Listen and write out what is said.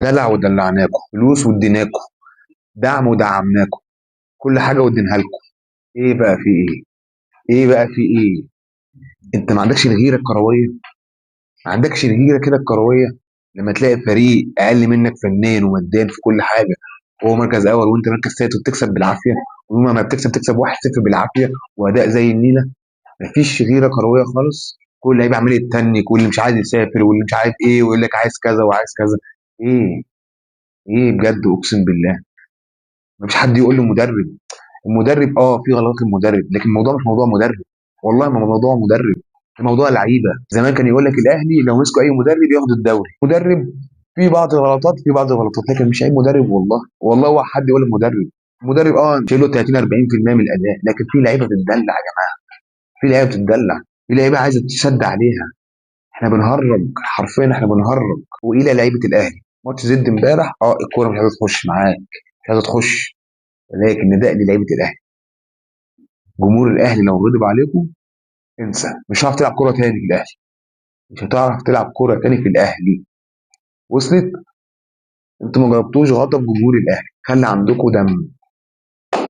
دلع ودلعناكم، فلوس واديناكم، دعم ودعمناكم، كل حاجه ودينها لكم. ايه بقى في ايه؟ ايه بقى في ايه؟ انت ما عندكش الغيره الكرويه؟ ما عندكش الغيره كده الكرويه؟ لما تلاقي فريق اقل منك فنيا وماديا في كل حاجه، وهو مركز اول وانت مركز ثالث وبتكسب بالعافيه، ويوم ما بتكسب تكسب 1-0 بالعافيه واداء زي النيله. مفيش غيره كرويه خالص. كل اللعيبه عمال يتنك، واللي مش عايز يسافر، واللي مش عارف ايه، ويقول لك عايز كذا وعايز كذا. ايه؟ ايه بجد اقسم بالله. مفيش حد يقول له مدرب. المدرب في غلطات المدرب، لكن الموضوع مش موضوع مدرب. والله ما موضوع مدرب، الموضوع لعيبه. زمان كان يقول لك الاهلي لو مسكوا اي مدرب ياخد الدوري. مدرب في بعض الغلطات، لكن مش اي مدرب. والله والله هو حد يقول لك مدرب. مدرب شايل له 30 40% من الاداء، لكن في لعيبه بتدلع يا جماعه. في لعيبه بتدلع، في لعيبه عايزه تشد عليها. احنا بنهرج حرفيا، احنا بنهرج. والى لعيبه الاهلي ماتش زد امبارح، الكوره مش عايزه تخش معاك، مش عايزه تخش. ولكن نداء للعيبه الاهلي، جمهور الاهلي لو غضب عليكم انسى، مش هتعرف تلعب كوره تاني في الاهلي. مش هتعرف تلعب كوره تاني في الاهلي. وصلت؟ انتوا ما جربتوش غضب جمهور الاهلي، خلي عندكم دم.